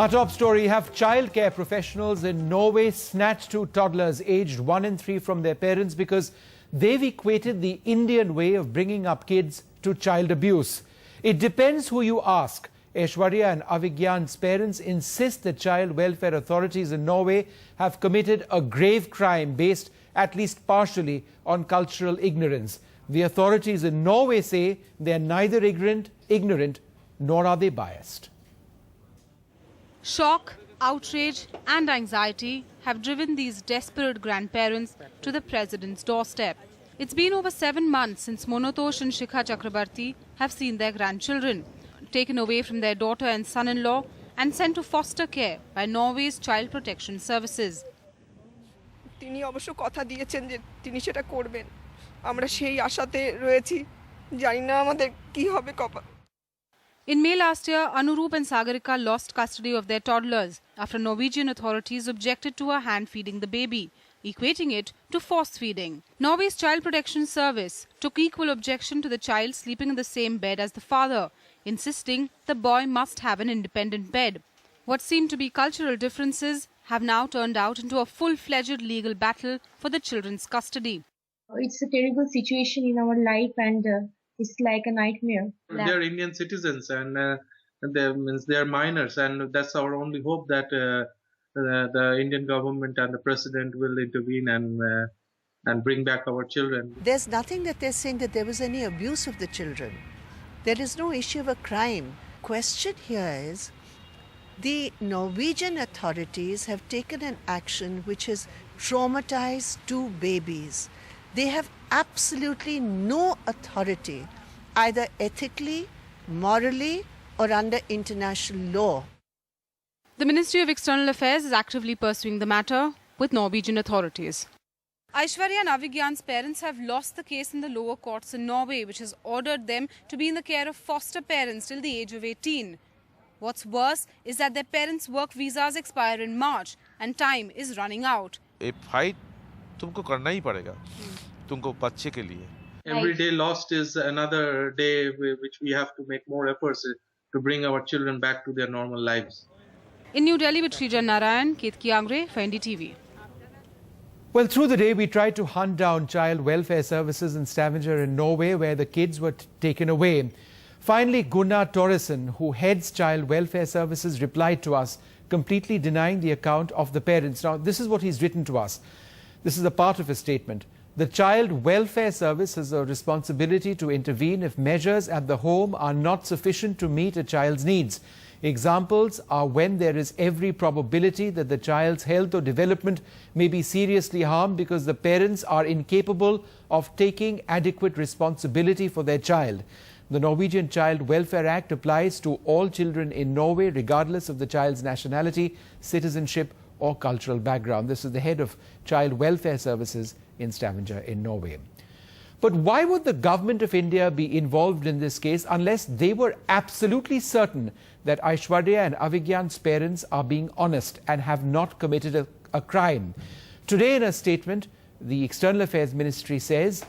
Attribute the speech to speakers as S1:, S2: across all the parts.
S1: Our top story: have childcare professionals in Norway snatched two toddlers aged 1 and 3 from their parents because they've equated the Indian way of bringing up kids to child abuse. It depends who you ask. Aishwarya and Avigyan's parents insist that child welfare authorities in Norway have committed a grave crime based at least partially on cultural ignorance. The authorities in Norway say they are neither ignorant nor are they biased.
S2: Shock, outrage and anxiety have driven these desperate grandparents to the president's doorstep. It's been over 7 months since Monotosh and Shikha Chakrabarti have seen their grandchildren taken away from their daughter and son-in-law and sent to foster care by Norway's child protection services.
S3: তিনি অবশ্য কথা দিয়েছেন যে তিনি সেটা করবেন। আমরা সেই আশাতে রয়েছি, জানি না আমাদের কি হবে কপাল।
S2: In May last year, Anurup and Sagarika lost custody of their toddlers after Norwegian authorities objected to her hand-feeding the baby, equating it to force-feeding. Norway's Child Protection Service took equal objection to the child sleeping in the same bed as the father, insisting the boy must have an independent bed. What seemed to be cultural differences have now turned out into a full-fledged legal battle for the children's custody.
S4: It's a terrible situation in our life and it's like a nightmare.
S5: They're Indian citizens and they're minors, and that's our only hope that the Indian government and the president will intervene and bring back our children.
S6: There's nothing that they're saying that there was any abuse of the children. There is no issue of a crime. Question here is, the Norwegian authorities have taken an action which has traumatized two babies. They have absolutely no authority, either ethically, morally, or under international law.
S2: The Ministry of External Affairs is actively pursuing the matter with Norwegian authorities. Aishwarya and Avigyan's parents have lost the case in the lower courts in Norway, which has ordered them to be in the care of foster parents till the age of 18. What's worse is that their parents' work visas expire in March and time is running out.
S7: A fight तुमको करना ही पड़ेगा तुमको बच्चे के लिए.
S5: Every day lost is another day which we have to make more efforts to bring our children back to their normal lives.
S2: In New Delhi with Srijan Narayan, for NDTV.
S1: Well, through the day we tried to hunt down child welfare services in Stavanger in Norway where the kids were taken away. Finally, Gunnar Torresen, who heads child welfare services, replied to us, completely denying the account of the parents. Now, this is what he's written to us. This is a part of his statement. The Child Welfare Service has a responsibility to intervene if measures at the home are not sufficient to meet a child's needs. Examples are when there is every probability that the child's health or development may be seriously harmed because the parents are incapable of taking adequate responsibility for their child. The Norwegian Child Welfare Act applies to all children in Norway regardless of the child's nationality, citizenship or cultural background. This is the head of Child Welfare Services in Stavanger in Norway. But why would the government of India be involved in this case unless they were absolutely certain that Aishwarya and Avigyan's parents are being honest and have not committed a crime? Today in a statement, the External Affairs Ministry says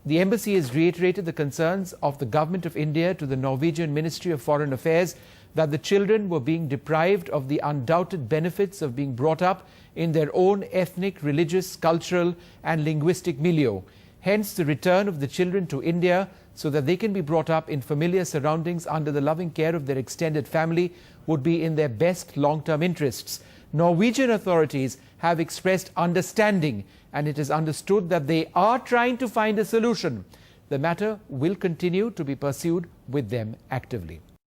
S1: the embassy has reiterated the concerns of the government of India to the Norwegian Ministry of Foreign Affairs that the children were being deprived of the undoubted benefits of being brought up in their own ethnic, religious, cultural and linguistic milieu. Hence, the return of the children to India so that they can be brought up in familiar surroundings under the loving care of their extended family would be in their best long-term interests. Norwegian authorities have expressed understanding and it is understood that they are trying to find a solution. The matter will continue to be pursued with them actively.